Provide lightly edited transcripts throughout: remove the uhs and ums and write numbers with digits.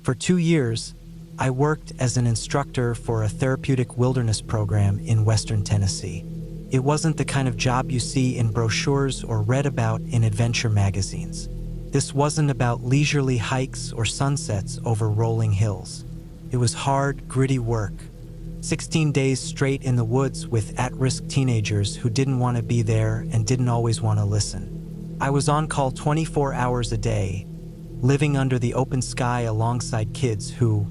For 2 years, I worked as an instructor for a therapeutic wilderness program in Western Tennessee. It wasn't the kind of job you see in brochures or read about in adventure magazines. This wasn't about leisurely hikes or sunsets over rolling hills. It was hard, gritty work. 16 days straight in the woods with at-risk teenagers who didn't want to be there and didn't always want to listen. I was on call 24 hours a day, living under the open sky alongside kids who,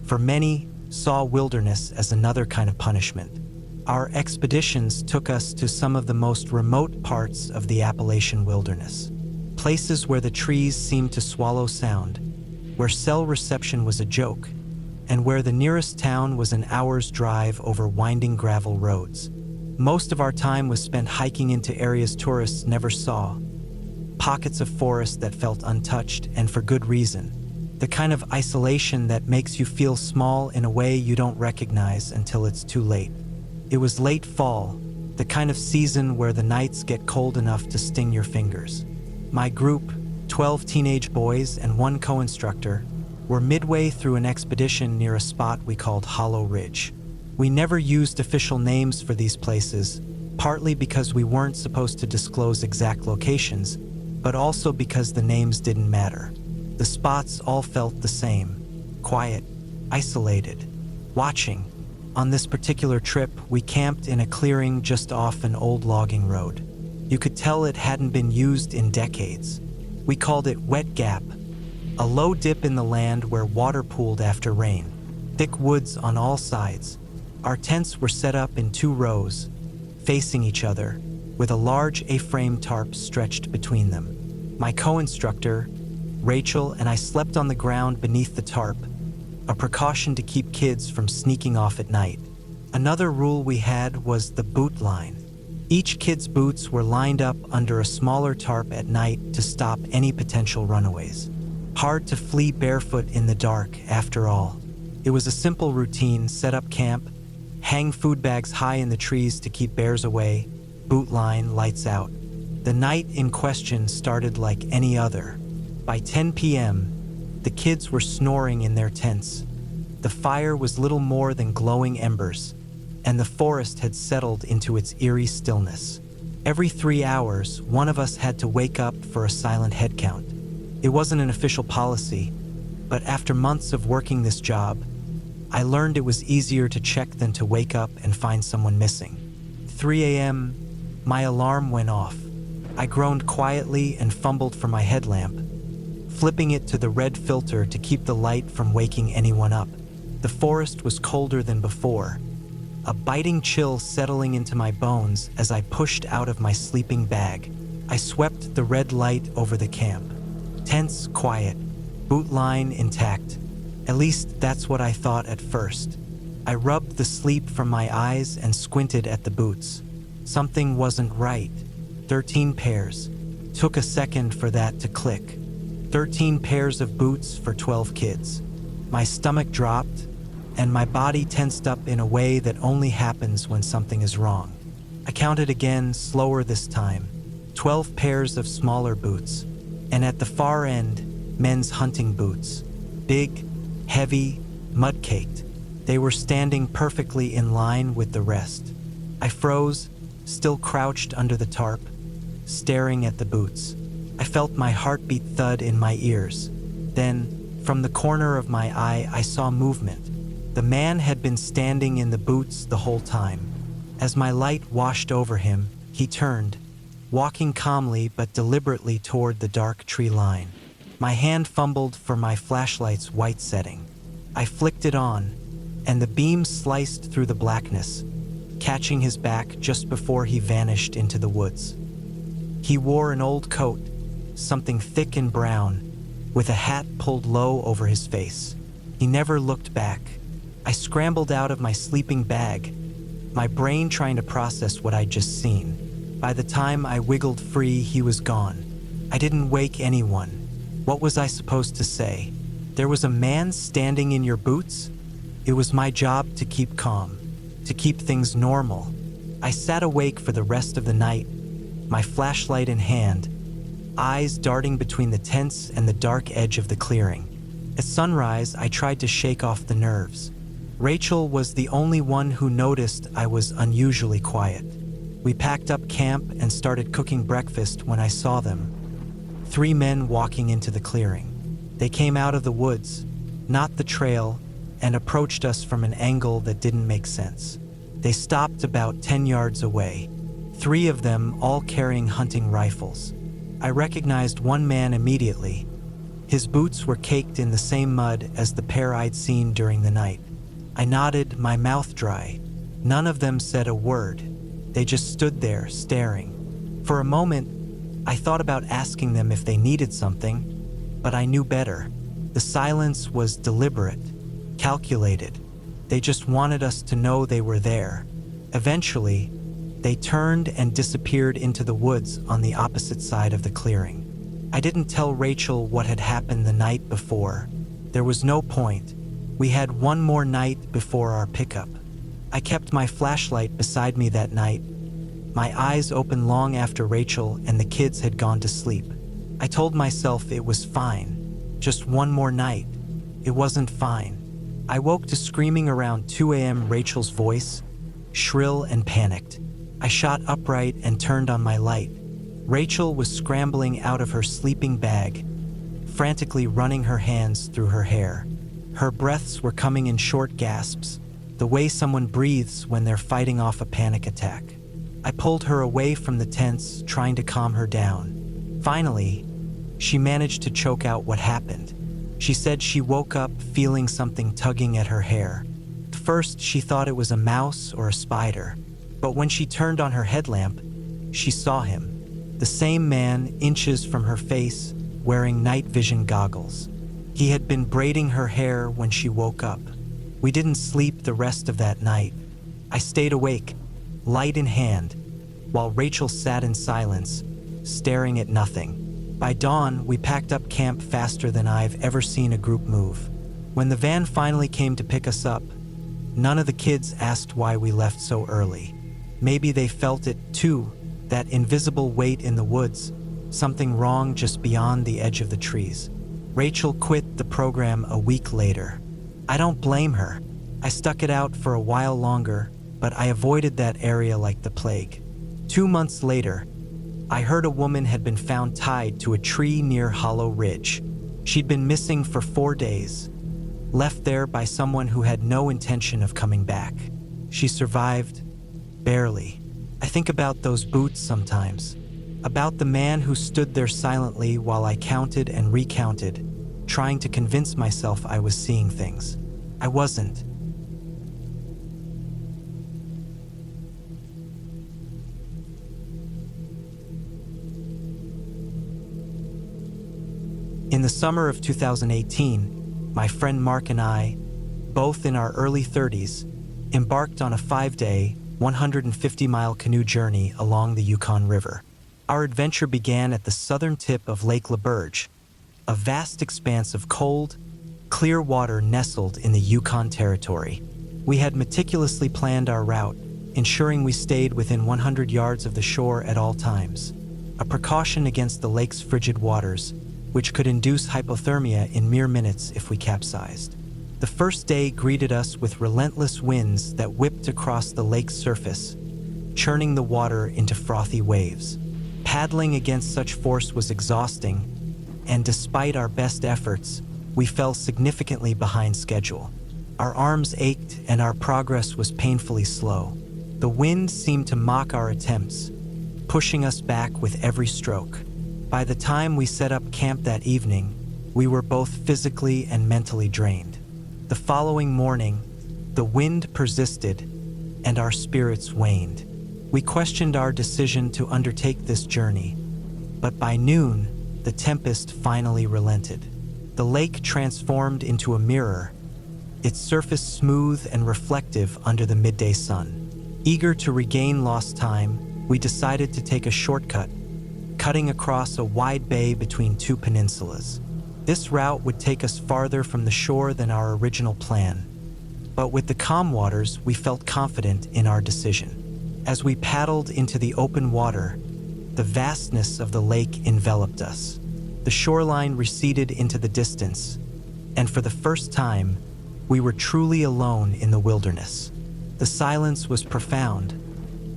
for many, saw wilderness as another kind of punishment. Our expeditions took us to some of the most remote parts of the Appalachian wilderness. Places where the trees seemed to swallow sound, where cell reception was a joke, and where the nearest town was an hour's drive over winding gravel roads. Most of our time was spent hiking into areas tourists never saw, pockets of forest that felt untouched, and for good reason. The kind of isolation that makes you feel small in a way you don't recognize until it's too late. It was late fall, the kind of season where the nights get cold enough to sting your fingers. My group, 12 teenage boys and 1 co-instructor, were midway through an expedition near a spot we called Hollow Ridge. We never used official names for these places, partly because we weren't supposed to disclose exact locations, but also because the names didn't matter. The spots all felt the same: quiet, isolated, watching. On this particular trip, we camped in a clearing just off an old logging road. You could tell it hadn't been used in decades. We called it Wet Gap, a low dip in the land where water pooled after rain. Thick woods on all sides. Our tents were set up in 2 rows, facing each other, with a large A-frame tarp stretched between them. My co-instructor, Rachel, and I slept on the ground beneath the tarp, a precaution to keep kids from sneaking off at night. Another rule we had was the boot line. Each kid's boots were lined up under a smaller tarp at night to stop any potential runaways. Hard to flee barefoot in the dark, after all. It was a simple routine: set up camp, hang food bags high in the trees to keep bears away, boot line, lights out. The night in question started like any other. By 10 p.m., the kids were snoring in their tents. The fire was little more than glowing embers, and the forest had settled into its eerie stillness. Every 3 hours, one of us had to wake up for a silent head count. It wasn't an official policy, but after months of working this job, I learned it was easier to check than to wake up and find someone missing. 3 a.m., my alarm went off. I groaned quietly and fumbled for my headlamp, flipping it to the red filter to keep the light from waking anyone up. The forest was colder than before, a biting chill settling into my bones as I pushed out of my sleeping bag. I swept the red light over the camp. Tents quiet, boot line intact. At least that's what I thought at first. I rubbed the sleep from my eyes and squinted at the boots. Something wasn't right. 13 pairs. Took a second for that to click. 13 pairs of boots for 12 kids. My stomach dropped, and my body tensed up in a way that only happens when something is wrong. I counted again, slower this time. 12 pairs of smaller boots. And at the far end, men's hunting boots. Big, heavy, mud-caked. They were standing perfectly in line with the rest. I froze, still crouched under the tarp, staring at the boots. I felt my heartbeat thud in my ears. Then, from the corner of my eye, I saw movement. The man had been standing in the boots the whole time. As my light washed over him, he turned, walking calmly but deliberately toward the dark tree line. My hand fumbled for my flashlight's white setting. I flicked it on, and the beam sliced through the blackness, catching his back just before he vanished into the woods. He wore an old coat, something thick and brown, with a hat pulled low over his face. He never looked back. I scrambled out of my sleeping bag, my brain trying to process what I'd just seen. By the time I wiggled free, he was gone. I didn't wake anyone. What was I supposed to say? There was a man standing in your boots? It was my job to keep calm, to keep things normal. I sat awake for the rest of the night, my flashlight in hand, eyes darting between the tents and the dark edge of the clearing. At sunrise, I tried to shake off the nerves. Rachel was the only one who noticed I was unusually quiet. We packed up camp and started cooking breakfast when I saw them. 3 men walking into the clearing. They came out of the woods, not the trail, and approached us from an angle that didn't make sense. They stopped about 10 yards away, 3 of them all carrying hunting rifles. I recognized one man immediately. His boots were caked in the same mud as the pair I'd seen during the night. I nodded, my mouth dry. None of them said a word. They just stood there, staring. For a moment, I thought about asking them if they needed something, but I knew better. The silence was deliberate, calculated. They just wanted us to know they were there. Eventually, they turned and disappeared into the woods on the opposite side of the clearing. I didn't tell Rachel what had happened the night before. There was no point. We had one more night before our pickup. I kept my flashlight beside me that night. My eyes open long after Rachel and the kids had gone to sleep. I told myself it was fine. Just one more night. It wasn't fine. I woke to screaming around 2 a.m. Rachel's voice, shrill and panicked. I shot upright and turned on my light. Rachel was scrambling out of her sleeping bag, frantically running her hands through her hair. Her breaths were coming in short gasps, the way someone breathes when they're fighting off a panic attack. I pulled her away from the tents, trying to calm her down. Finally, she managed to choke out what happened. She said she woke up feeling something tugging at her hair. At first, she thought it was a mouse or a spider, but when she turned on her headlamp, she saw him. The same man, inches from her face, wearing night vision goggles. He had been braiding her hair when she woke up. We didn't sleep the rest of that night. I stayed awake, light in hand, while Rachel sat in silence, staring at nothing. By dawn, we packed up camp faster than I've ever seen a group move. When the van finally came to pick us up, none of the kids asked why we left so early. Maybe they felt it too, that invisible weight in the woods, something wrong just beyond the edge of the trees. Rachel quit the program a week later. I don't blame her. I stuck it out for a while longer, but I avoided that area like the plague. 2 months later, I heard a woman had been found tied to a tree near Hollow Ridge. She'd been missing for 4 days, left there by someone who had no intention of coming back. She survived, barely. I think about those boots sometimes, about the man who stood there silently while I counted and recounted, trying to convince myself I was seeing things. I wasn't. In the summer of 2018, my friend Mark and I, both in our early 30s, embarked on a 5-day, 150-mile canoe journey along the Yukon River. Our adventure began at the southern tip of Lake LaBerge, a vast expanse of cold, clear water nestled in the Yukon Territory. We had meticulously planned our route, ensuring we stayed within 100 yards of the shore at all times, a precaution against the lake's frigid waters, which could induce hypothermia in mere minutes if we capsized. The first day greeted us with relentless winds that whipped across the lake's surface, churning the water into frothy waves. Paddling against such force was exhausting, and despite our best efforts, we fell significantly behind schedule. Our arms ached and our progress was painfully slow. The wind seemed to mock our attempts, pushing us back with every stroke. By the time we set up camp that evening, we were both physically and mentally drained. The following morning, the wind persisted and our spirits waned. We questioned our decision to undertake this journey, but by noon, the tempest finally relented. The lake transformed into a mirror, its surface smooth and reflective under the midday sun. Eager to regain lost time, we decided to take a shortcut, cutting across a wide bay between 2 peninsulas. This route would take us farther from the shore than our original plan, but with the calm waters, we felt confident in our decision. As we paddled into the open water, the vastness of the lake enveloped us. The shoreline receded into the distance, and for the first time, we were truly alone in the wilderness. The silence was profound,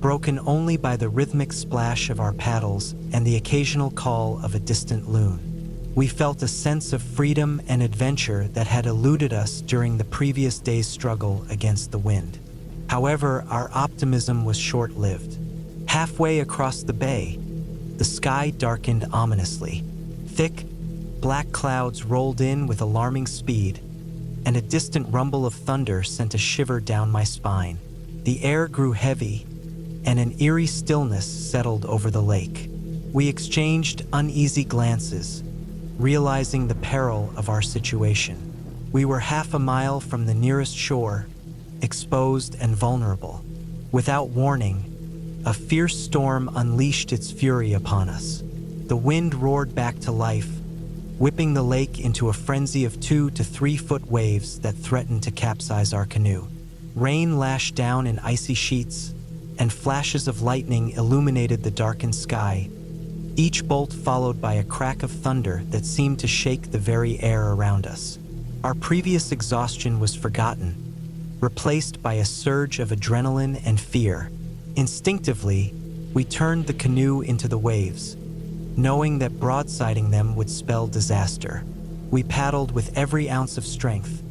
broken only by the rhythmic splash of our paddles and the occasional call of a distant loon. We felt a sense of freedom and adventure that had eluded us during the previous day's struggle against the wind. However, our optimism was short-lived. Halfway across the bay, the sky darkened ominously. Thick, black clouds rolled in with alarming speed, and a distant rumble of thunder sent a shiver down my spine. The air grew heavy, and an eerie stillness settled over the lake. We exchanged uneasy glances, realizing the peril of our situation. We were half a mile from the nearest shore, exposed and vulnerable. Without warning, a fierce storm unleashed its fury upon us. The wind roared back to life, whipping the lake into a frenzy of 2 to 3 foot waves that threatened to capsize our canoe. Rain lashed down in icy sheets, and flashes of lightning illuminated the darkened sky, each bolt followed by a crack of thunder that seemed to shake the very air around us. Our previous exhaustion was forgotten, replaced by a surge of adrenaline and fear. Instinctively, we turned the canoe into the waves, knowing that broadsiding them would spell disaster. We paddled with every ounce of strength,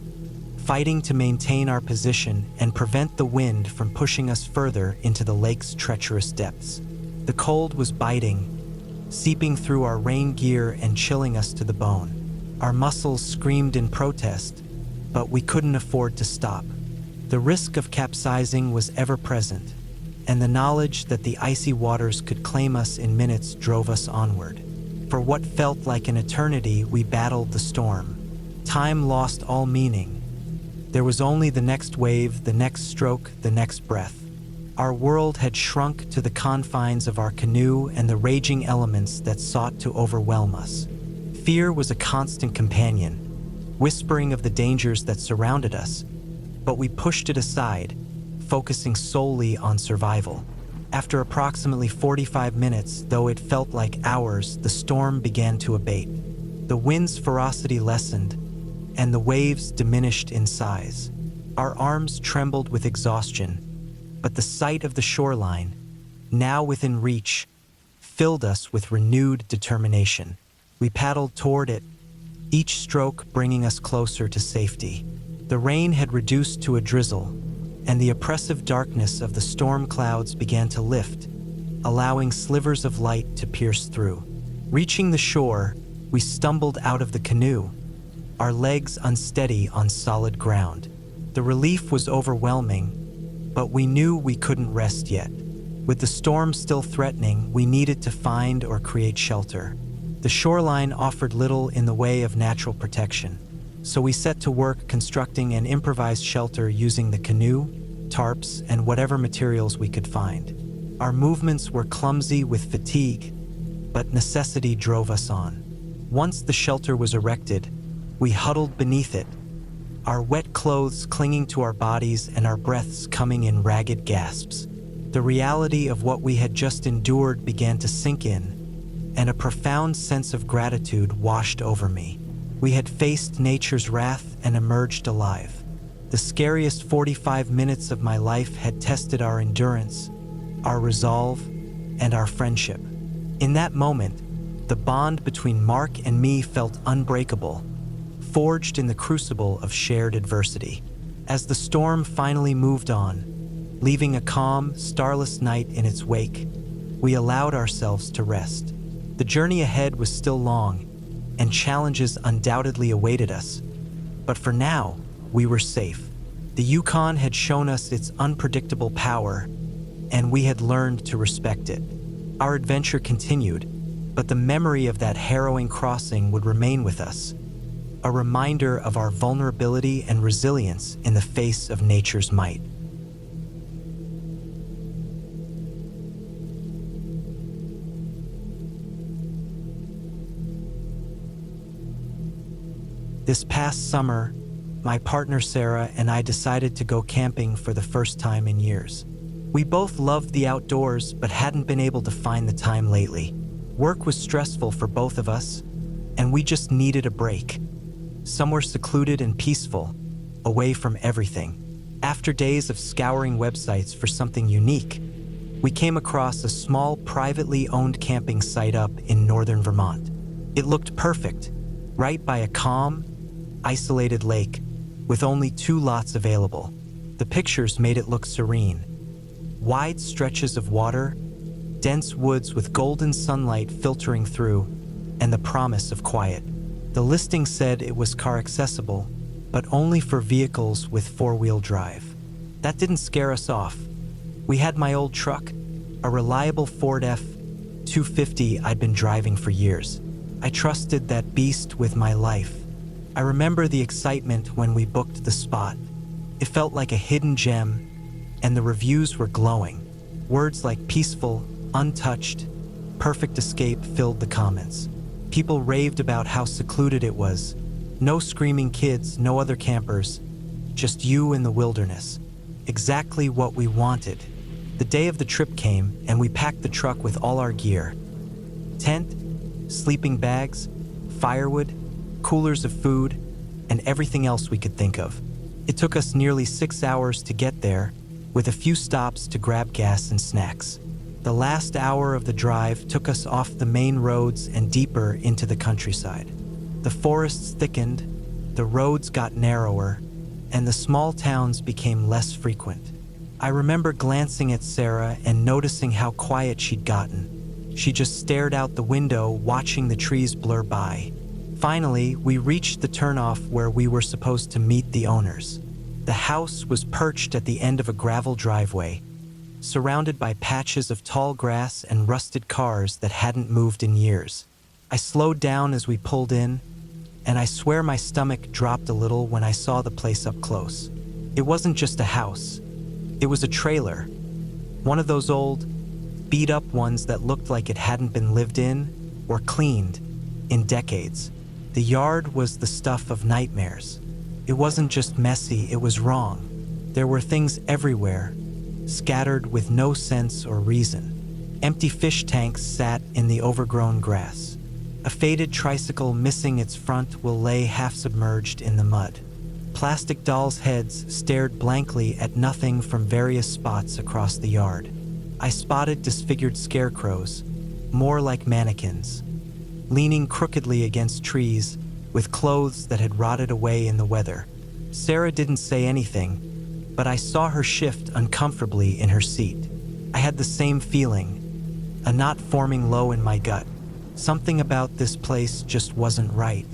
fighting to maintain our position and prevent the wind from pushing us further into the lake's treacherous depths. The cold was biting, seeping through our rain gear and chilling us to the bone. Our muscles screamed in protest, but we couldn't afford to stop. The risk of capsizing was ever present, and the knowledge that the icy waters could claim us in minutes drove us onward. For what felt like an eternity, we battled the storm. Time lost all meaning. There was only the next wave, the next stroke, the next breath. Our world had shrunk to the confines of our canoe and the raging elements that sought to overwhelm us. Fear was a constant companion, whispering of the dangers that surrounded us, but we pushed it aside, focusing solely on survival. After approximately 45 minutes, though it felt like hours, the storm began to abate. The wind's ferocity lessened, and the waves diminished in size. Our arms trembled with exhaustion, but the sight of the shoreline, now within reach, filled us with renewed determination. We paddled toward it, each stroke bringing us closer to safety. The rain had reduced to a drizzle, and the oppressive darkness of the storm clouds began to lift, allowing slivers of light to pierce through. Reaching the shore, we stumbled out of the canoe, our legs unsteady on solid ground. The relief was overwhelming, but we knew we couldn't rest yet. With the storm still threatening, we needed to find or create shelter. The shoreline offered little in the way of natural protection, so we set to work constructing an improvised shelter using the canoe, tarps, and whatever materials we could find. Our movements were clumsy with fatigue, but necessity drove us on. Once the shelter was erected, we huddled beneath it, our wet clothes clinging to our bodies and our breaths coming in ragged gasps. The reality of what we had just endured began to sink in, and a profound sense of gratitude washed over me. We had faced nature's wrath and emerged alive. The scariest 45 minutes of my life had tested our endurance, our resolve, and our friendship. In that moment, the bond between Mark and me felt unbreakable, forged in the crucible of shared adversity. As the storm finally moved on, leaving a calm, starless night in its wake, we allowed ourselves to rest. The journey ahead was still long, and challenges undoubtedly awaited us. But for now, we were safe. The Yukon had shown us its unpredictable power, and we had learned to respect it. Our adventure continued, but the memory of that harrowing crossing would remain with us, a reminder of our vulnerability and resilience in the face of nature's might. This past summer, my partner Sarah and I decided to go camping for the first time in years. We both loved the outdoors but hadn't been able to find the time lately. Work was stressful for both of us, and we just needed a break. somewhere secluded and peaceful, away from everything. After days of scouring websites for something unique, we came across a small, privately owned camping site up in northern Vermont. It looked perfect, right by a calm, isolated lake with only 2 lots available. The pictures made it look serene. Wide stretches of water, dense woods with golden sunlight filtering through, and the promise of quiet. The listing said it was car accessible, but only for vehicles with 4-wheel drive. That didn't scare us off. We had my old truck, a reliable Ford F-250 I'd been driving for years. I trusted that beast with my life. I remember the excitement when we booked the spot. It felt like a hidden gem, and the reviews were glowing. Words like peaceful, untouched, perfect escape filled the comments. People raved about how secluded it was. No screaming kids, no other campers, just you in the wilderness. Exactly what we wanted. The day of the trip came, and we packed the truck with all our gear. Tent, sleeping bags, firewood, coolers of food, and everything else we could think of. It took us nearly 6 hours to get there, with a few stops to grab gas and snacks. The last hour of the drive took us off the main roads and deeper into the countryside. The forests thickened, the roads got narrower, and the small towns became less frequent. I remember glancing at Sarah and noticing how quiet she'd gotten. She just stared out the window, watching the trees blur by. Finally, we reached the turnoff where we were supposed to meet the owners. The house was perched at the end of a gravel driveway, surrounded by patches of tall grass and rusted cars that hadn't moved in years. I slowed down as we pulled in, and I swear my stomach dropped a little when I saw the place up close. It wasn't just a house. It was a trailer. One of those old, beat-up ones that looked like it hadn't been lived in or cleaned in decades. The yard was the stuff of nightmares. It wasn't just messy, it was wrong. There were things everywhere, scattered with no sense or reason. Empty fish tanks sat in the overgrown grass. A faded tricycle missing its front will lay half-submerged in the mud. Plastic dolls' heads stared blankly at nothing from various spots across the yard. I spotted disfigured scarecrows, more like mannequins, leaning crookedly against trees with clothes that had rotted away in the weather. Sarah didn't say anything, but I saw her shift uncomfortably in her seat. I had the same feeling, a knot forming low in my gut. Something about this place just wasn't right.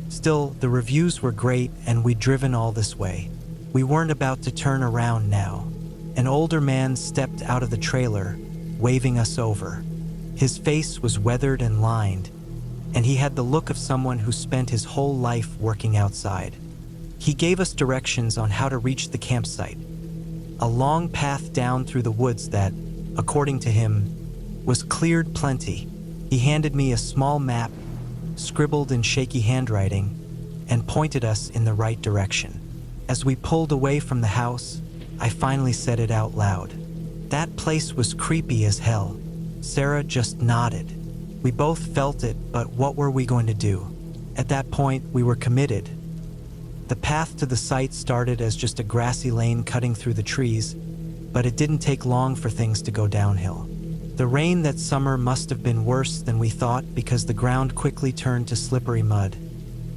Still, the reviews were great and we'd driven all this way. We weren't about to turn around now. An older man stepped out of the trailer, waving us over. His face was weathered and lined, and he had the look of someone who spent his whole life working outside. He gave us directions on how to reach the campsite, a long path down through the woods that, according to him, was cleared plenty. He handed me a small map, scribbled in shaky handwriting, and pointed us in the right direction. As we pulled away from the house, I finally said it out loud. That place was creepy as hell. Sarah just nodded. We both felt it, but what were we going to do? At that point, we were committed. The path to the site started as just a grassy lane cutting through the trees, but it didn't take long for things to go downhill. The rain that summer must have been worse than we thought because the ground quickly turned to slippery mud,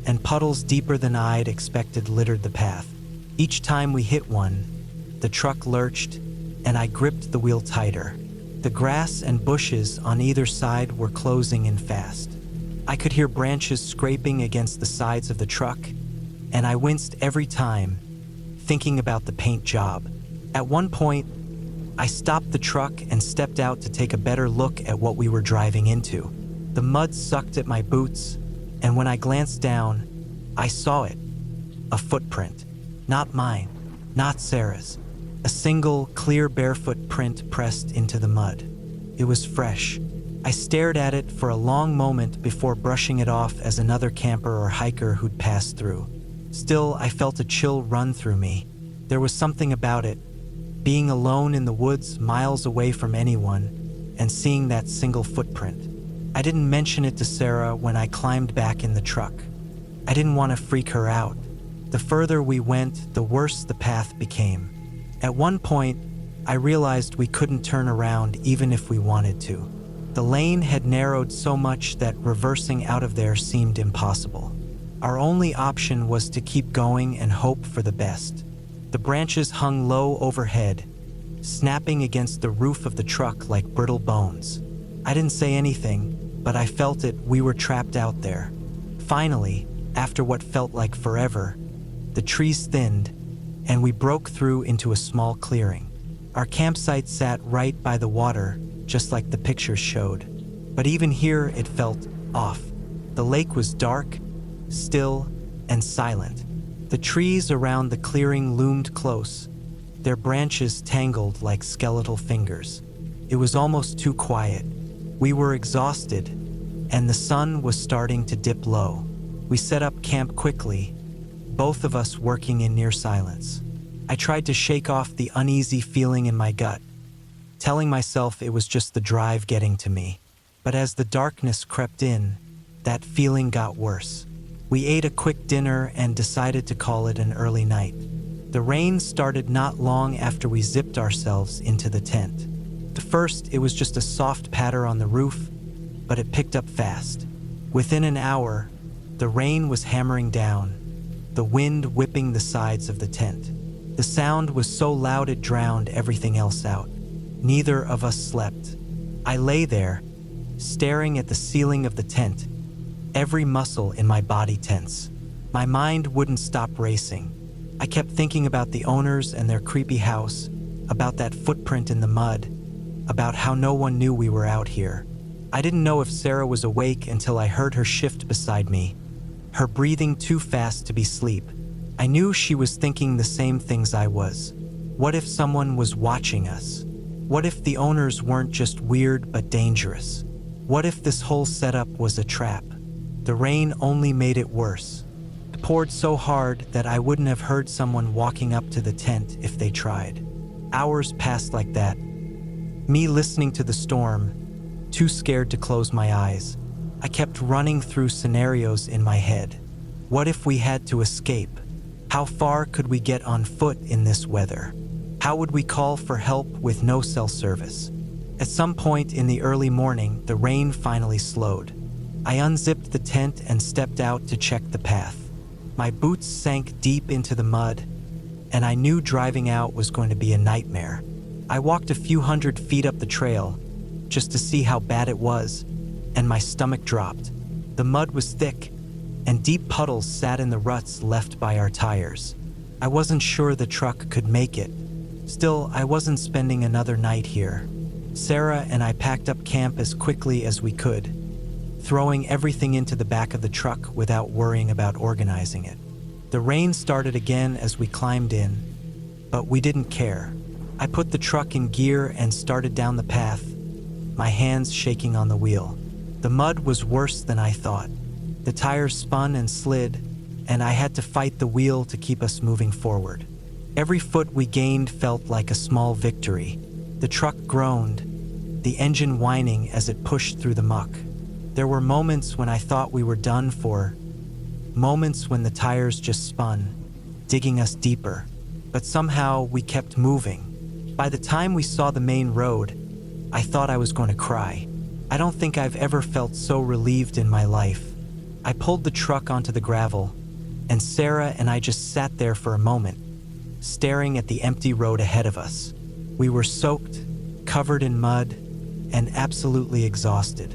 and puddles deeper than I'd expected littered the path. Each time we hit one, the truck lurched, and I gripped the wheel tighter. The grass and bushes on either side were closing in fast. I could hear branches scraping against the sides of the truck, and I winced every time, thinking about the paint job. At one point, I stopped the truck and stepped out to take a better look at what we were driving into. The mud sucked at my boots, and when I glanced down, I saw it. A footprint. Not mine, not Sarah's. A single, clear barefoot print pressed into the mud. It was fresh. I stared at it for a long moment before brushing it off as another camper or hiker who'd passed through. Still, I felt a chill run through me. There was something about it, being alone in the woods miles away from anyone and seeing that single footprint. I didn't mention it to Sarah when I climbed back in the truck. I didn't want to freak her out. The further we went, the worse the path became. At one point, I realized we couldn't turn around even if we wanted to. The lane had narrowed so much that reversing out of there seemed impossible. Our only option was to keep going and hope for the best. The branches hung low overhead, snapping against the roof of the truck like brittle bones. I didn't say anything, but I felt it. We were trapped out there. Finally, after what felt like forever, the trees thinned, and we broke through into a small clearing. Our campsite sat right by the water, just like the pictures showed. But even here, it felt off. The lake was dark, still, and silent. The trees around the clearing loomed close, their branches tangled like skeletal fingers. It was almost too quiet. We were exhausted, and the sun was starting to dip low. We set up camp quickly, both of us working in near silence. I tried to shake off the uneasy feeling in my gut, telling myself it was just the drive getting to me. But as the darkness crept in, that feeling got worse. We ate a quick dinner and decided to call it an early night. The rain started not long after we zipped ourselves into the tent. At first, it was just a soft patter on the roof, but it picked up fast. Within an hour, the rain was hammering down, the wind whipping the sides of the tent. The sound was so loud it drowned everything else out. Neither of us slept. I lay there, staring at the ceiling of the tent, every muscle in my body tense. My mind wouldn't stop racing. I kept thinking about the owners and their creepy house, about that footprint in the mud, about how no one knew we were out here. I didn't know if Sarah was awake until I heard her shift beside me, her breathing too fast to be sleep. I knew she was thinking the same things I was. What if someone was watching us? What if the owners weren't just weird but dangerous? What if this whole setup was a trap? The rain only made it worse. It poured so hard that I wouldn't have heard someone walking up to the tent if they tried. Hours passed like that, me listening to the storm, too scared to close my eyes. I kept running through scenarios in my head. What if we had to escape? How far could we get on foot in this weather? How would we call for help with no cell service? At some point in the early morning, the rain finally slowed. I unzipped the tent and stepped out to check the path. My boots sank deep into the mud, and I knew driving out was going to be a nightmare. I walked a few hundred feet up the trail, just to see how bad it was, and my stomach dropped. The mud was thick, and deep puddles sat in the ruts left by our tires. I wasn't sure the truck could make it. Still, I wasn't spending another night here. Sarah and I packed up camp as quickly as we could, throwing everything into the back of the truck without worrying about organizing it. The rain started again as we climbed in, but we didn't care. I put the truck in gear and started down the path, my hands shaking on the wheel. The mud was worse than I thought. The tires spun and slid, and I had to fight the wheel to keep us moving forward. Every foot we gained felt like a small victory. The truck groaned, the engine whining as it pushed through the muck. There were moments when I thought we were done for, moments when the tires just spun, digging us deeper. But somehow we kept moving. By the time we saw the main road, I thought I was going to cry. I don't think I've ever felt so relieved in my life. I pulled the truck onto the gravel, and Sarah and I just sat there for a moment, staring at the empty road ahead of us. We were soaked, covered in mud, and absolutely exhausted.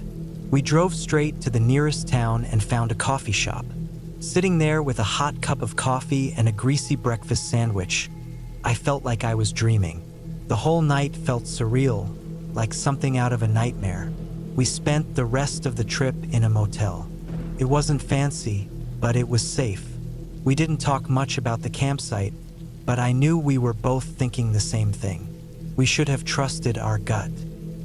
We drove straight to the nearest town and found a coffee shop. Sitting there with a hot cup of coffee and a greasy breakfast sandwich, I felt like I was dreaming. The whole night felt surreal, like something out of a nightmare. We spent the rest of the trip in a motel. It wasn't fancy, but it was safe. We didn't talk much about the campsite, but I knew we were both thinking the same thing. We should have trusted our gut.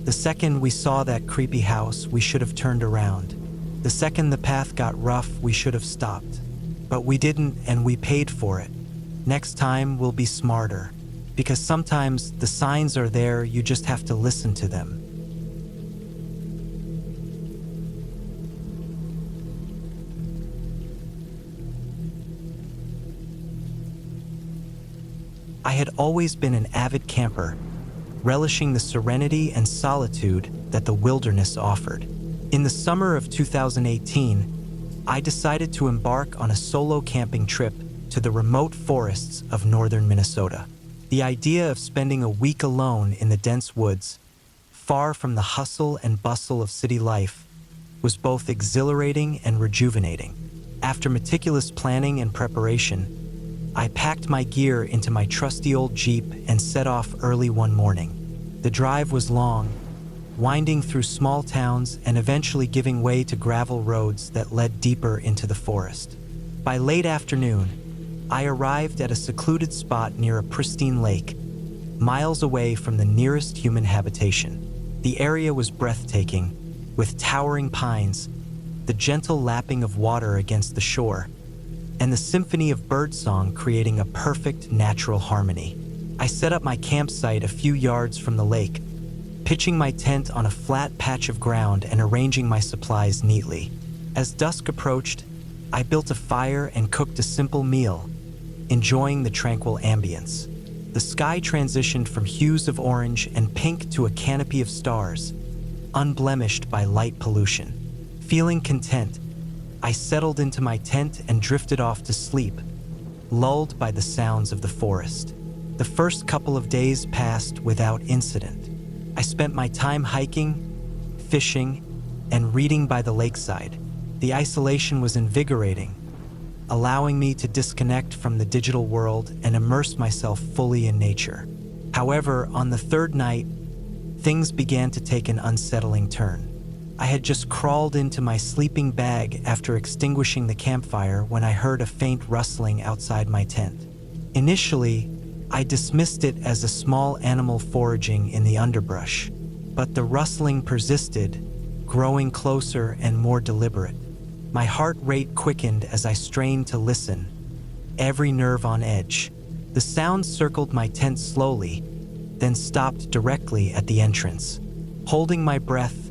The second we saw that creepy house, we should have turned around. The second the path got rough, we should have stopped. But we didn't, and we paid for it. Next time, we'll be smarter. Because sometimes the signs are there, you just have to listen to them. I had always been an avid camper, relishing the serenity and solitude that the wilderness offered. In the summer of 2018, I decided to embark on a solo camping trip to the remote forests of northern Minnesota. The idea of spending a week alone in the dense woods, far from the hustle and bustle of city life, was both exhilarating and rejuvenating. After meticulous planning and preparation, I packed my gear into my trusty old Jeep and set off early one morning. The drive was long, winding through small towns and eventually giving way to gravel roads that led deeper into the forest. By late afternoon, I arrived at a secluded spot near a pristine lake, miles away from the nearest human habitation. The area was breathtaking, with towering pines, the gentle lapping of water against the shore, and the symphony of birdsong creating a perfect natural harmony. I set up my campsite a few yards from the lake, pitching my tent on a flat patch of ground and arranging my supplies neatly. As dusk approached, I built a fire and cooked a simple meal, enjoying the tranquil ambience. The sky transitioned from hues of orange and pink to a canopy of stars, unblemished by light pollution. Feeling content, I settled into my tent and drifted off to sleep, lulled by the sounds of the forest. The first couple of days passed without incident. I spent my time hiking, fishing, and reading by the lakeside. The isolation was invigorating, allowing me to disconnect from the digital world and immerse myself fully in nature. However, on the third night, things began to take an unsettling turn. I had just crawled into my sleeping bag after extinguishing the campfire when I heard a faint rustling outside my tent. Initially, I dismissed it as a small animal foraging in the underbrush, but the rustling persisted, growing closer and more deliberate. My heart rate quickened as I strained to listen, every nerve on edge. The sound circled my tent slowly, then stopped directly at the entrance. Holding my breath,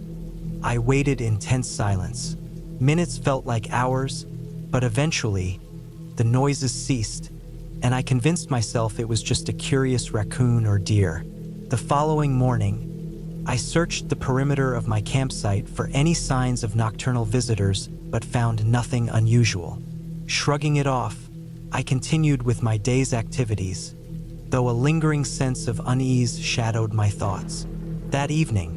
I waited in tense silence. Minutes felt like hours, but eventually, the noises ceased, and I convinced myself it was just a curious raccoon or deer. The following morning, I searched the perimeter of my campsite for any signs of nocturnal visitors, but found nothing unusual. Shrugging it off, I continued with my day's activities, though a lingering sense of unease shadowed my thoughts. That evening,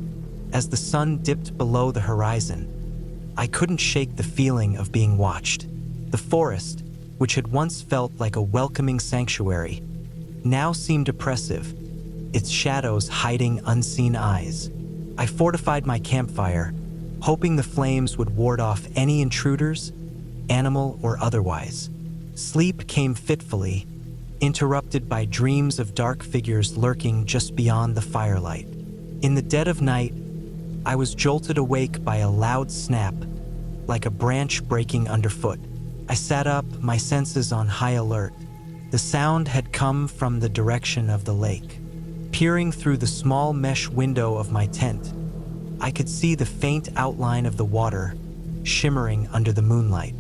as the sun dipped below the horizon, I couldn't shake the feeling of being watched. The forest, which had once felt like a welcoming sanctuary, now seemed oppressive, its shadows hiding unseen eyes. I fortified my campfire, hoping the flames would ward off any intruders, animal or otherwise. Sleep came fitfully, interrupted by dreams of dark figures lurking just beyond the firelight. In the dead of night, I was jolted awake by a loud snap, like a branch breaking underfoot. I sat up, my senses on high alert. The sound had come from the direction of the lake. Peering through the small mesh window of my tent, I could see the faint outline of the water, shimmering under the moonlight.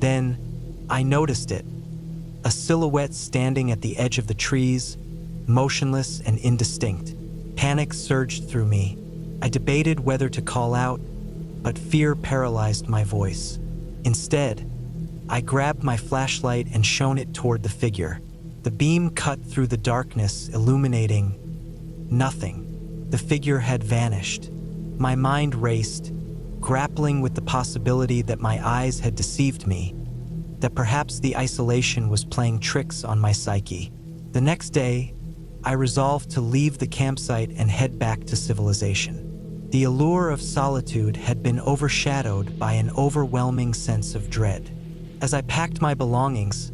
Then, I noticed it, a silhouette standing at the edge of the trees, motionless and indistinct. Panic surged through me. I debated whether to call out, but fear paralyzed my voice. Instead, I grabbed my flashlight and shone it toward the figure. The beam cut through the darkness, illuminating nothing. The figure had vanished. My mind raced, grappling with the possibility that my eyes had deceived me, that perhaps the isolation was playing tricks on my psyche. The next day, I resolved to leave the campsite and head back to civilization. The allure of solitude had been overshadowed by an overwhelming sense of dread. As I packed my belongings,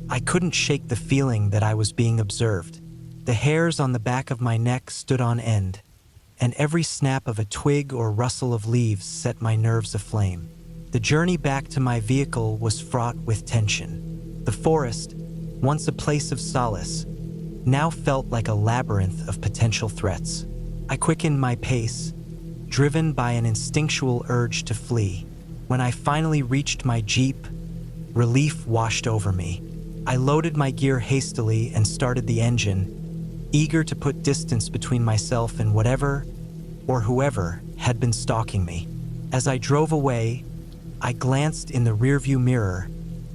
I couldn't shake the feeling that I was being observed. The hairs on the back of my neck stood on end, and every snap of a twig or rustle of leaves set my nerves aflame. The journey back to my vehicle was fraught with tension. The forest, once a place of solace, now felt like a labyrinth of potential threats. I quickened my pace, driven by an instinctual urge to flee. When I finally reached my Jeep, relief washed over me. I loaded my gear hastily and started the engine, eager to put distance between myself and whatever or whoever had been stalking me. As I drove away, I glanced in the rearview mirror,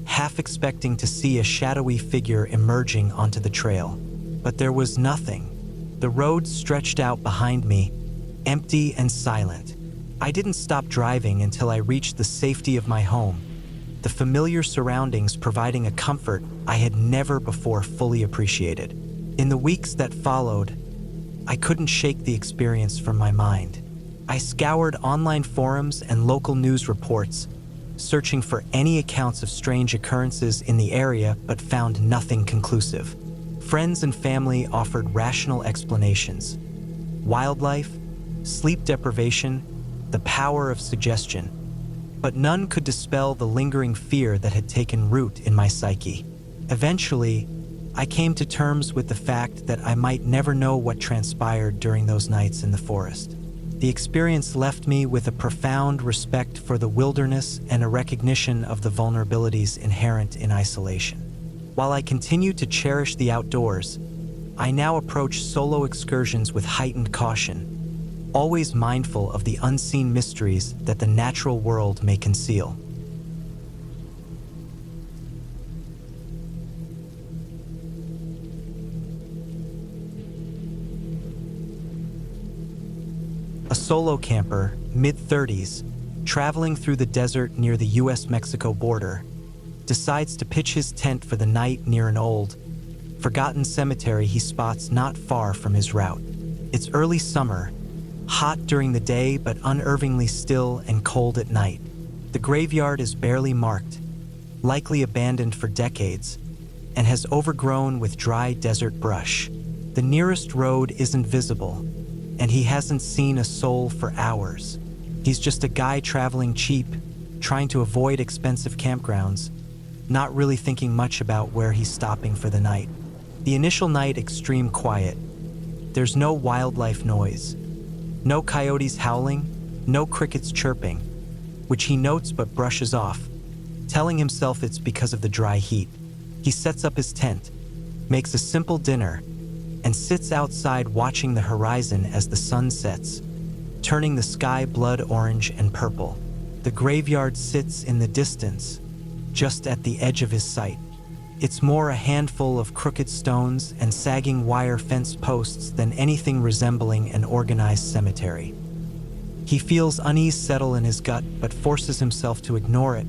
half expecting to see a shadowy figure emerging onto the trail. But there was nothing. The road stretched out behind me, empty and silent. I didn't stop driving until I reached the safety of my home, the familiar surroundings providing a comfort I had never before fully appreciated. In the weeks that followed, I couldn't shake the experience from my mind. I scoured online forums and local news reports, searching for any accounts of strange occurrences in the area, but found nothing conclusive. Friends and family offered rational explanations: wildlife, sleep deprivation, the power of suggestion. But none could dispel the lingering fear that had taken root in my psyche. Eventually, I came to terms with the fact that I might never know what transpired during those nights in the forest. The experience left me with a profound respect for the wilderness and a recognition of the vulnerabilities inherent in isolation. While I continue to cherish the outdoors, I now approach solo excursions with heightened caution, always mindful of the unseen mysteries that the natural world may conceal. A solo camper, mid-30s, traveling through the desert near the US-Mexico border, decides to pitch his tent for the night near an old, forgotten cemetery he spots not far from his route. It's early summer, hot during the day but unnervingly still and cold at night. The graveyard is barely marked, likely abandoned for decades, and has overgrown with dry desert brush. The nearest road isn't visible, and he hasn't seen a soul for hours. He's just a guy traveling cheap, trying to avoid expensive campgrounds, not really thinking much about where he's stopping for the night. The initial night, extreme quiet. There's no wildlife noise, no coyotes howling, no crickets chirping, which he notes but brushes off, telling himself it's because of the dry heat. He sets up his tent, makes a simple dinner, and sits outside watching the horizon as the sun sets, turning the sky blood orange and purple. The graveyard sits in the distance, just at the edge of his sight. It's more a handful of crooked stones and sagging wire fence posts than anything resembling an organized cemetery. He feels unease settle in his gut, but forces himself to ignore it.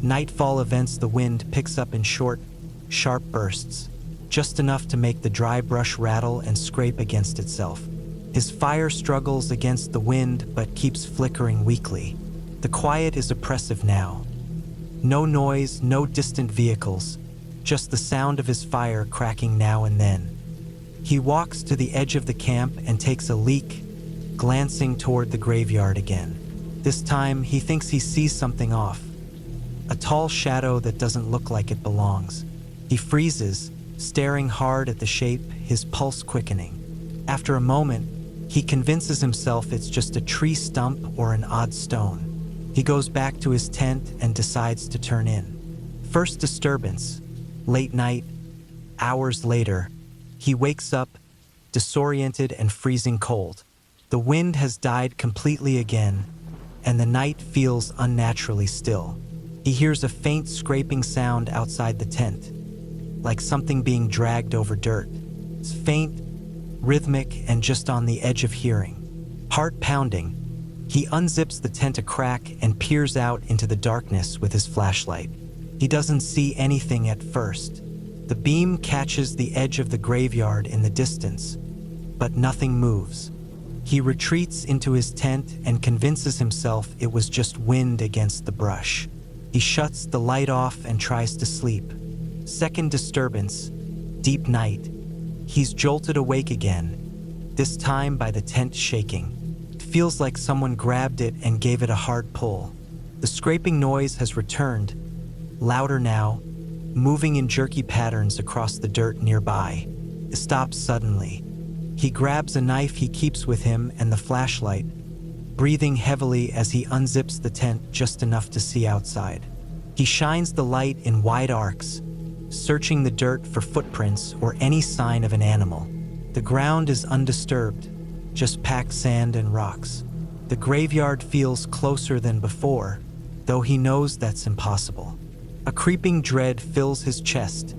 Nightfall events. The wind picks up in short, sharp bursts, just enough to make the dry brush rattle and scrape against itself. His fire struggles against the wind but keeps flickering weakly. The quiet is oppressive now. No noise, no distant vehicles, just the sound of his fire cracking now and then. He walks to the edge of the camp and takes a leak, glancing toward the graveyard again. This time, he thinks he sees something off. A tall shadow that doesn't look like it belongs. He freezes, staring hard at the shape, his pulse quickening. After a moment, he convinces himself it's just a tree stump or an odd stone. He goes back to his tent and decides to turn in. First disturbance, late night. Hours later, he wakes up, disoriented and freezing cold. The wind has died completely again, and the night feels unnaturally still. He hears a faint scraping sound outside the tent, like something being dragged over dirt. It's faint, rhythmic, and just on the edge of hearing. Heart pounding, he unzips the tent a crack and peers out into the darkness with his flashlight. He doesn't see anything at first. The beam catches the edge of the graveyard in the distance, but nothing moves. He retreats into his tent and convinces himself it was just wind against the brush. He shuts the light off and tries to sleep. Second disturbance, deep night. He's jolted awake again, this time by the tent shaking. It feels like someone grabbed it and gave it a hard pull. The scraping noise has returned, louder now, moving in jerky patterns across the dirt nearby. It stops suddenly. He grabs a knife he keeps with him and the flashlight, breathing heavily as he unzips the tent just enough to see outside. He shines the light in wide arcs, searching the dirt for footprints or any sign of an animal. The ground is undisturbed, just packed sand and rocks. The graveyard feels closer than before, though he knows that's impossible. A creeping dread fills his chest,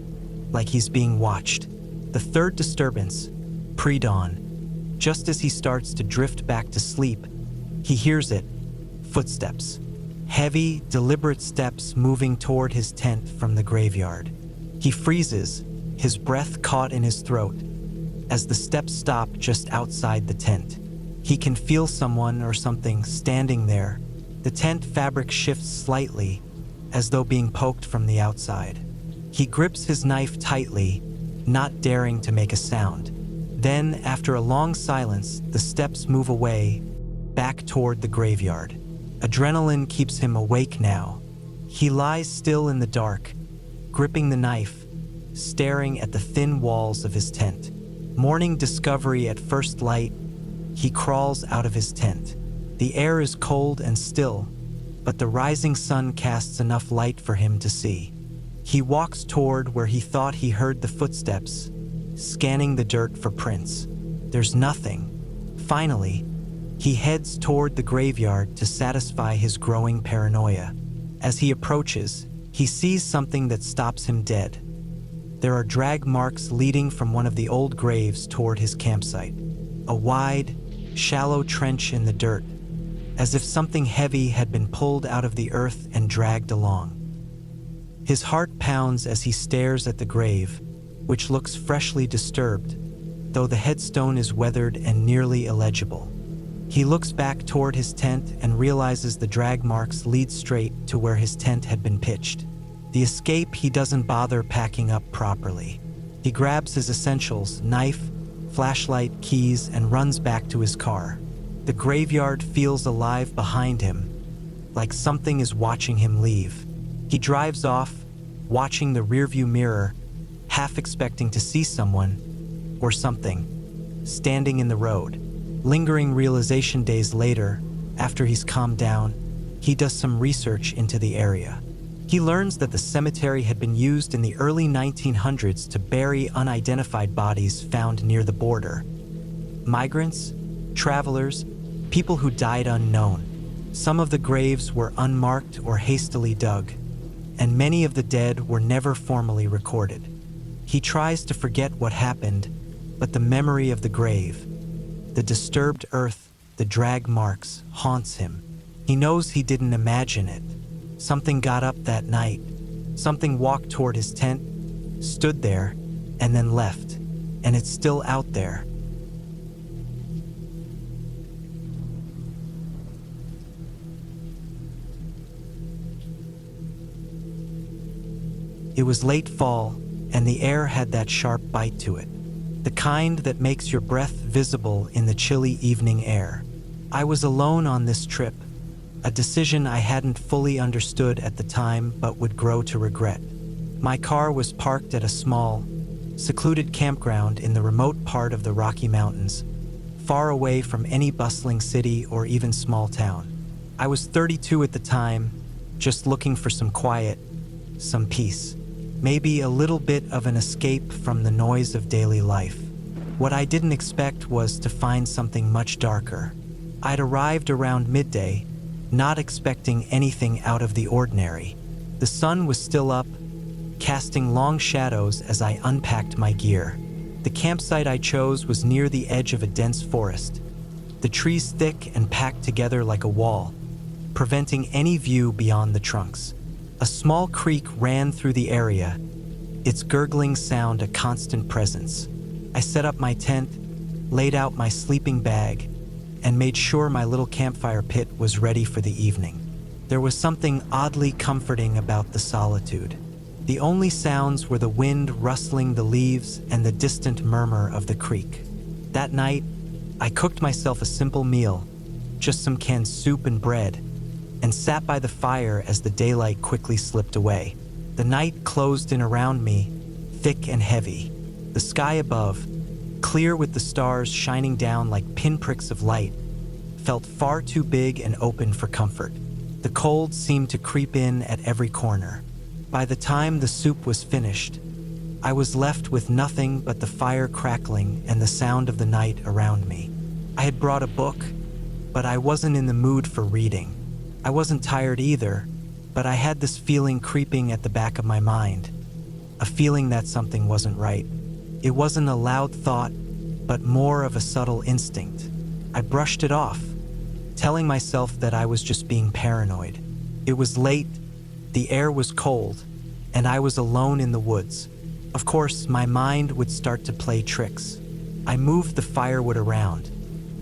like he's being watched. The third disturbance, pre-dawn. Just as he starts to drift back to sleep, he hears it, footsteps. Heavy, deliberate steps moving toward his tent from the graveyard. He freezes, his breath caught in his throat, as the steps stop just outside the tent. He can feel someone or something standing there. The tent fabric shifts slightly, as though being poked from the outside. He grips his knife tightly, not daring to make a sound. Then, after a long silence, the steps move away, back toward the graveyard. Adrenaline keeps him awake now. He lies still in the dark, gripping the knife, staring at the thin walls of his tent. Morning discovery at first light, he crawls out of his tent. The air is cold and still, but the rising sun casts enough light for him to see. He walks toward where he thought he heard the footsteps, scanning the dirt for prints. There's nothing. Finally, he heads toward the graveyard to satisfy his growing paranoia. As he approaches, he sees something that stops him dead. There are drag marks leading from one of the old graves toward his campsite. A wide, shallow trench in the dirt, as if something heavy had been pulled out of the earth and dragged along. His heart pounds as he stares at the grave, which looks freshly disturbed, though the headstone is weathered and nearly illegible. He looks back toward his tent and realizes the drag marks lead straight to where his tent had been pitched. The escape, he doesn't bother packing up properly. He grabs his essentials, knife, flashlight, keys, and runs back to his car. The graveyard feels alive behind him, like something is watching him leave. He drives off, watching the rearview mirror, half expecting to see someone, or something, standing in the road. Lingering realization days later, after he's calmed down, he does some research into the area. He learns that the cemetery had been used in the early 1900s to bury unidentified bodies found near the border. Migrants, travelers, people who died unknown. Some of the graves were unmarked or hastily dug, and many of the dead were never formally recorded. He tries to forget what happened, but the memory of the grave, the disturbed earth, the drag marks, haunts him. He knows he didn't imagine it. Something got up that night. Something walked toward his tent, stood there, and then left. And it's still out there. It was late fall, and the air had that sharp bite to it. The kind that makes your breath visible in the chilly evening air. I was alone on this trip, a decision I hadn't fully understood at the time but would grow to regret. My car was parked at a small, secluded campground in the remote part of the Rocky Mountains, far away from any bustling city or even small town. I was 32 at the time, just looking for some quiet, some peace. Maybe a little bit of an escape from the noise of daily life. What I didn't expect was to find something much darker. I'd arrived around midday, not expecting anything out of the ordinary. The sun was still up, casting long shadows as I unpacked my gear. The campsite I chose was near the edge of a dense forest, the trees thick and packed together like a wall, preventing any view beyond the trunks. A small creek ran through the area, its gurgling sound a constant presence. I set up my tent, laid out my sleeping bag, and made sure my little campfire pit was ready for the evening. There was something oddly comforting about the solitude. The only sounds were the wind rustling the leaves and the distant murmur of the creek. That night, I cooked myself a simple meal, just some canned soup and bread, and sat by the fire as the daylight quickly slipped away. The night closed in around me, thick and heavy. The sky above, clear with the stars shining down like pinpricks of light, felt far too big and open for comfort. The cold seemed to creep in at every corner. By the time the soup was finished, I was left with nothing but the fire crackling and the sound of the night around me. I had brought a book, but I wasn't in the mood for reading. I wasn't tired either, but I had this feeling creeping at the back of my mind, a feeling that something wasn't right. It wasn't a loud thought, but more of a subtle instinct. I brushed it off, telling myself that I was just being paranoid. It was late, the air was cold, and I was alone in the woods. Of course, my mind would start to play tricks. I moved the firewood around,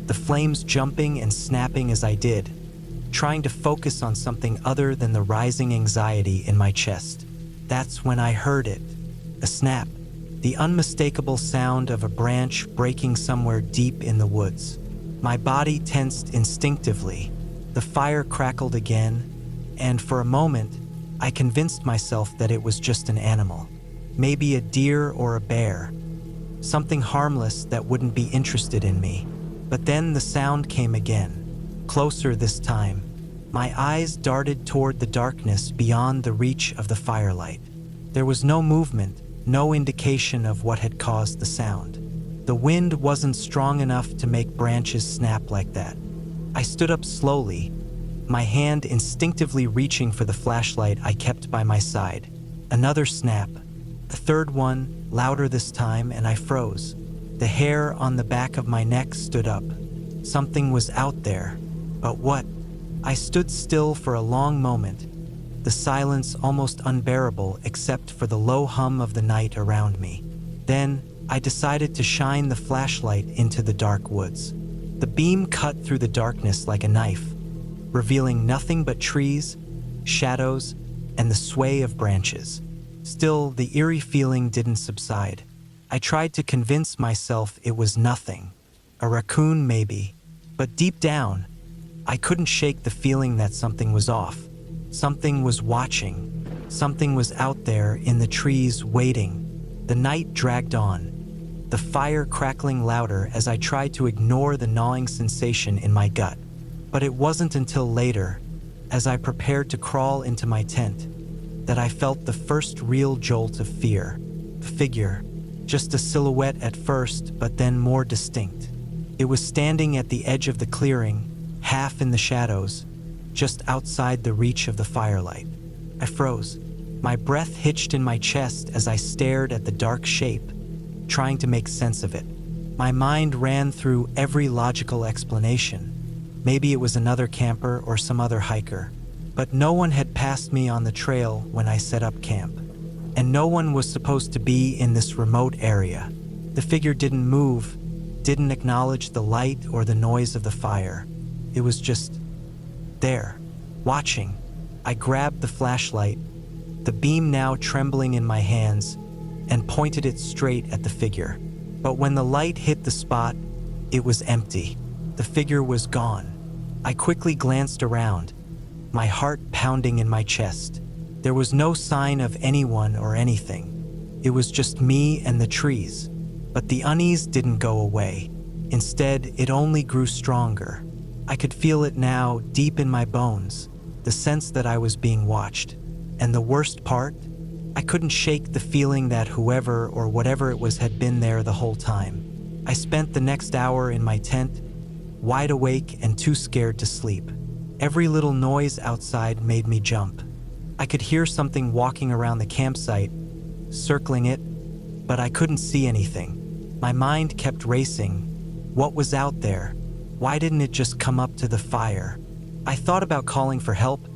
the flames jumping and snapping as I did, trying to focus on something other than the rising anxiety in my chest. That's when I heard it, a snap, the unmistakable sound of a branch breaking somewhere deep in the woods. My body tensed instinctively. The fire crackled again, and for a moment, I convinced myself that it was just an animal, maybe a deer or a bear, something harmless that wouldn't be interested in me. But then the sound came again, closer this time. My eyes darted toward the darkness beyond the reach of the firelight. There was no movement, no indication of what had caused the sound. The wind wasn't strong enough to make branches snap like that. I stood up slowly, my hand instinctively reaching for the flashlight I kept by my side. Another snap, a third one, louder this time, and I froze. The hair on the back of my neck stood up. Something was out there, but what? I stood still for a long moment, the silence almost unbearable except for the low hum of the night around me. Then, I decided to shine the flashlight into the dark woods. The beam cut through the darkness like a knife, revealing nothing but trees, shadows, and the sway of branches. Still, the eerie feeling didn't subside. I tried to convince myself it was nothing, a raccoon maybe, but deep down, I couldn't shake the feeling that something was off. Something was watching. Something was out there in the trees waiting. The night dragged on, the fire crackling louder as I tried to ignore the gnawing sensation in my gut. But it wasn't until later, as I prepared to crawl into my tent, that I felt the first real jolt of fear. A figure, just a silhouette at first, but then more distinct. It was standing at the edge of the clearing, half in the shadows, just outside the reach of the firelight. I froze. My breath hitched in my chest as I stared at the dark shape, trying to make sense of it. My mind ran through every logical explanation. Maybe it was another camper or some other hiker, but no one had passed me on the trail when I set up camp, and no one was supposed to be in this remote area. The figure didn't move, didn't acknowledge the light or the noise of the fire. It was just there, watching. I grabbed the flashlight, the beam now trembling in my hands, and pointed it straight at the figure. But when the light hit the spot, it was empty. The figure was gone. I quickly glanced around, my heart pounding in my chest. There was no sign of anyone or anything. It was just me and the trees. But the unease didn't go away. Instead, it only grew stronger. I could feel it now, deep in my bones, the sense that I was being watched. And the worst part? I couldn't shake the feeling that whoever or whatever it was had been there the whole time. I spent the next hour in my tent, wide awake and too scared to sleep. Every little noise outside made me jump. I could hear something walking around the campsite, circling it, but I couldn't see anything. My mind kept racing. What was out there? Why didn't it just come up to the fire? I thought about calling for help,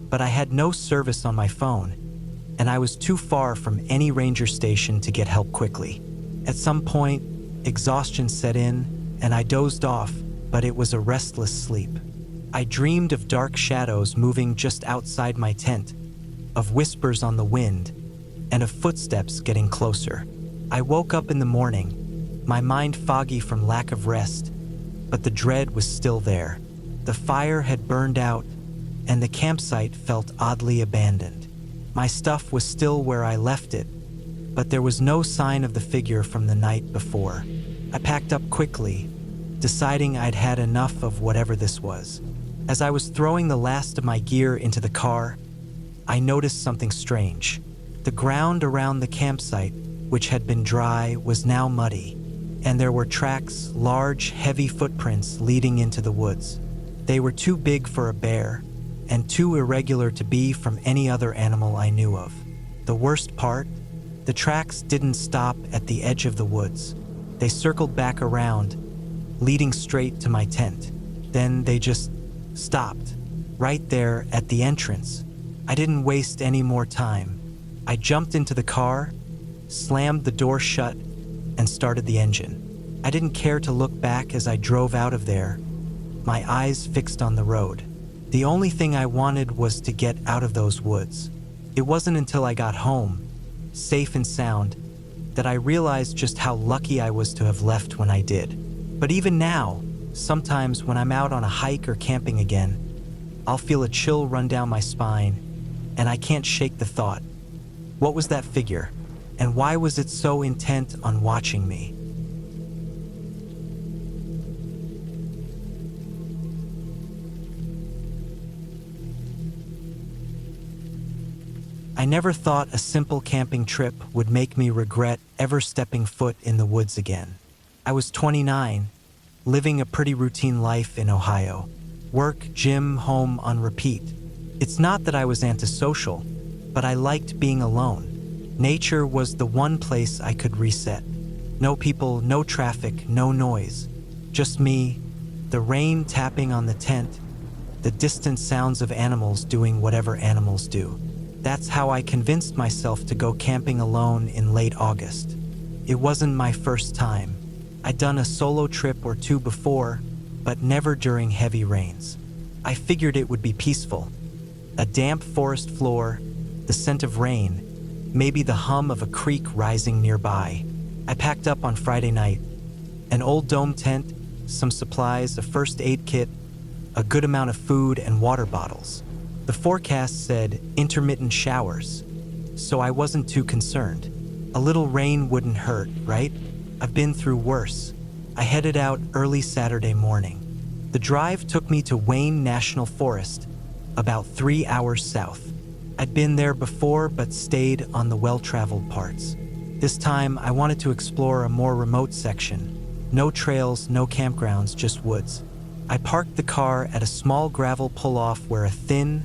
but I had no service on my phone, and I was too far from any ranger station to get help quickly. At some point, exhaustion set in, and I dozed off, but it was a restless sleep. I dreamed of dark shadows moving just outside my tent, of whispers on the wind, and of footsteps getting closer. I woke up in the morning, my mind foggy from lack of rest, but the dread was still there. The fire had burned out, and the campsite felt oddly abandoned. My stuff was still where I left it, but there was no sign of the figure from the night before. I packed up quickly, deciding I'd had enough of whatever this was. As I was throwing the last of my gear into the car, I noticed something strange. The ground around the campsite, which had been dry, was now muddy, and there were tracks, large, heavy footprints leading into the woods. They were too big for a bear, and too irregular to be from any other animal I knew of. The worst part? The tracks didn't stop at the edge of the woods. They circled back around, leading straight to my tent. Then they just stopped, right there at the entrance. I didn't waste any more time. I jumped into the car, slammed the door shut, and started the engine. I didn't care to look back as I drove out of there, my eyes fixed on the road. The only thing I wanted was to get out of those woods. It wasn't until I got home, safe and sound, that I realized just how lucky I was to have left when I did. But even now, sometimes when I'm out on a hike or camping again, I'll feel a chill run down my spine, and I can't shake the thought, what was that figure? And why was it so intent on watching me? I never thought a simple camping trip would make me regret ever stepping foot in the woods again. I was 29, living a pretty routine life in Ohio. Work, gym, home on repeat. It's not that I was antisocial, but I liked being alone. Nature was the one place I could reset. No people, no traffic, no noise. Just me, the rain tapping on the tent, the distant sounds of animals doing whatever animals do. That's how I convinced myself to go camping alone in late August. It wasn't my first time. I'd done a solo trip or two before, but never during heavy rains. I figured it would be peaceful. A damp forest floor, the scent of rain, maybe the hum of a creek rising nearby. I packed up on Friday night. An old dome tent, some supplies, a first aid kit, a good amount of food and water bottles. The forecast said intermittent showers, so I wasn't too concerned. A little rain wouldn't hurt, right? I've been through worse. I headed out early Saturday morning. The drive took me to Wayne National Forest, about 3 hours south. I'd been there before but stayed on the well-traveled parts. This time I wanted to explore a more remote section. No trails, no campgrounds, just woods. I parked the car at a small gravel pull-off where a thin,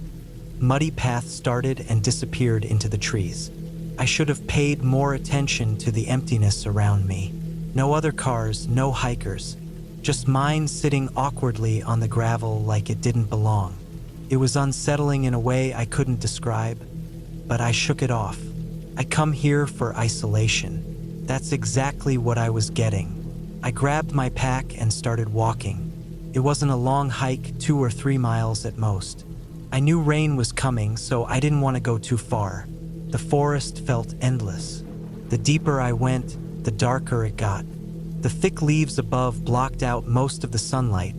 muddy path started and disappeared into the trees. I should have paid more attention to the emptiness around me. No other cars, no hikers, just mine sitting awkwardly on the gravel like it didn't belong. It was unsettling in a way I couldn't describe, but I shook it off. I come here for isolation. That's exactly what I was getting. I grabbed my pack and started walking. It wasn't a long hike, 2 or 3 miles at most. I knew rain was coming, so I didn't want to go too far. The forest felt endless. The deeper I went, the darker it got. The thick leaves above blocked out most of the sunlight,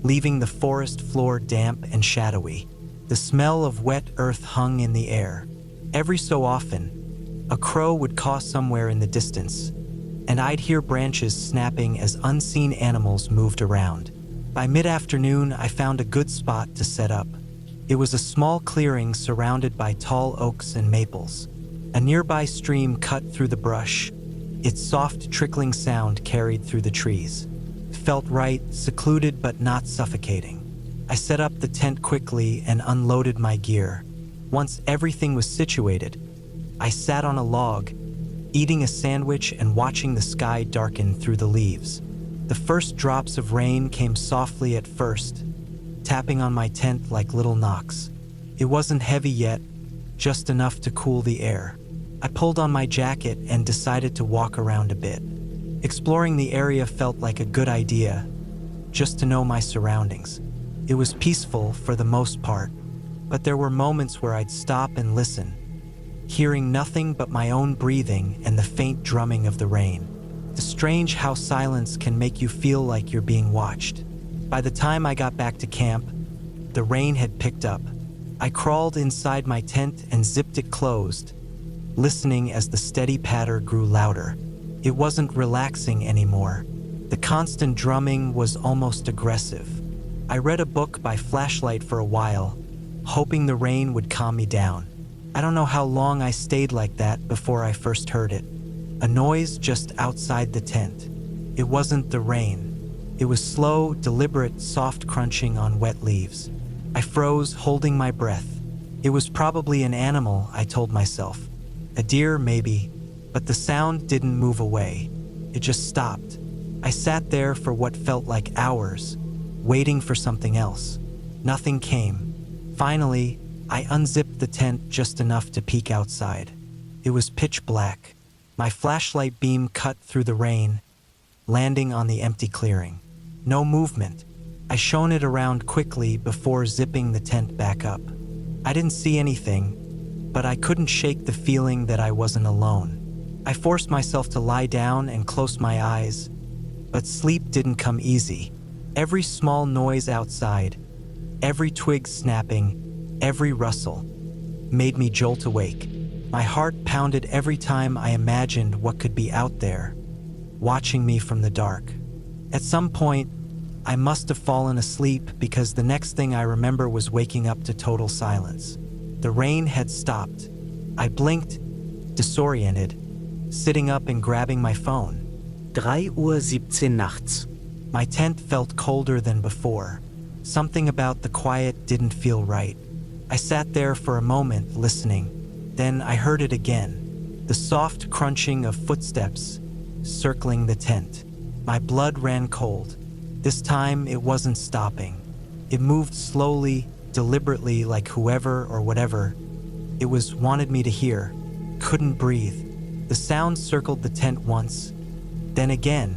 leaving the forest floor damp and shadowy. The smell of wet earth hung in the air. Every so often, a crow would caw somewhere in the distance, and I'd hear branches snapping as unseen animals moved around. By mid-afternoon, I found a good spot to set up. It was a small clearing surrounded by tall oaks and maples. A nearby stream cut through the brush. Its soft trickling sound carried through the trees. It felt right, secluded but not suffocating. I set up the tent quickly and unloaded my gear. Once everything was situated, I sat on a log, eating a sandwich and watching the sky darken through the leaves. The first drops of rain came softly at first, tapping on my tent like little knocks. It wasn't heavy yet, just enough to cool the air. I pulled on my jacket and decided to walk around a bit. Exploring the area felt like a good idea, just to know my surroundings. It was peaceful for the most part, but there were moments where I'd stop and listen, hearing nothing but my own breathing and the faint drumming of the rain. It's strange how silence can make you feel like you're being watched. By the time I got back to camp, the rain had picked up. I crawled inside my tent and zipped it closed, listening as the steady patter grew louder. It wasn't relaxing anymore. The constant drumming was almost aggressive. I read a book by flashlight for a while, hoping the rain would calm me down. I don't know how long I stayed like that before I first heard it. A noise just outside the tent. It wasn't the rain. It was slow, deliberate, soft crunching on wet leaves. I froze, holding my breath. It was probably an animal, I told myself. A deer, maybe. But the sound didn't move away. It just stopped. I sat there for what felt like hours, waiting for something else. Nothing came. Finally, I unzipped the tent just enough to peek outside. It was pitch black. My flashlight beam cut through the rain, landing on the empty clearing. No movement. I shone it around quickly before zipping the tent back up. I didn't see anything, but I couldn't shake the feeling that I wasn't alone. I forced myself to lie down and close my eyes, but sleep didn't come easy. Every small noise outside, every twig snapping, every rustle, made me jolt awake. My heart pounded every time I imagined what could be out there, watching me from the dark. At some point, I must have fallen asleep because the next thing I remember was waking up to total silence. The rain had stopped. I blinked, disoriented, sitting up and grabbing my phone. 3:17 Uhr nachts. My tent felt colder than before. Something about the quiet didn't feel right. I sat there for a moment, listening. Then I heard it again, the soft crunching of footsteps circling the tent. My blood ran cold. This time it wasn't stopping. It moved slowly, deliberately, like whoever or whatever it was wanted me to hear. Couldn't breathe. The sound circled the tent once, then again,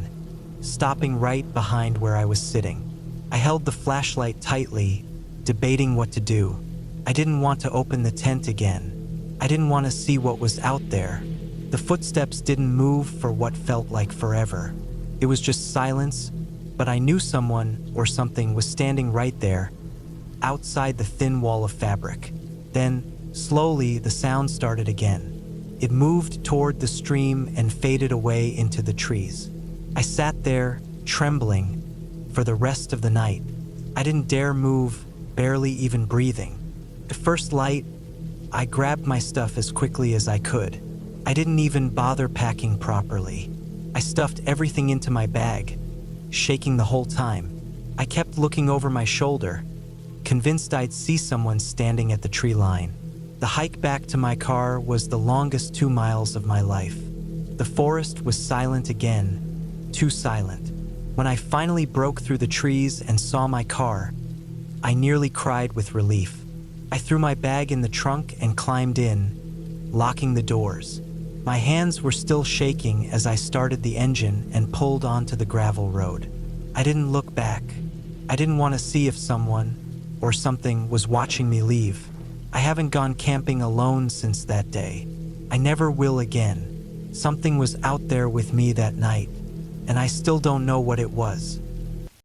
stopping right behind where I was sitting. I held the flashlight tightly, debating what to do. I didn't want to open the tent again. I didn't want to see what was out there. The footsteps didn't move for what felt like forever. It was just silence, but I knew someone or something was standing right there, outside the thin wall of fabric. Then, slowly, the sound started again. It moved toward the stream and faded away into the trees. I sat there, trembling, for the rest of the night. I didn't dare move, barely even breathing. The first light, I grabbed my stuff as quickly as I could. I didn't even bother packing properly. I stuffed everything into my bag, shaking the whole time. I kept looking over my shoulder, convinced I'd see someone standing at the tree line. The hike back to my car was the longest 2 miles of my life. The forest was silent again, too silent. When I finally broke through the trees and saw my car, I nearly cried with relief. I threw my bag in the trunk and climbed in, locking the doors. My hands were still shaking as I started the engine and pulled onto the gravel road. I didn't look back. I didn't want to see if someone or something was watching me leave. I haven't gone camping alone since that day. I never will again. Something was out there with me that night, and I still don't know what it was.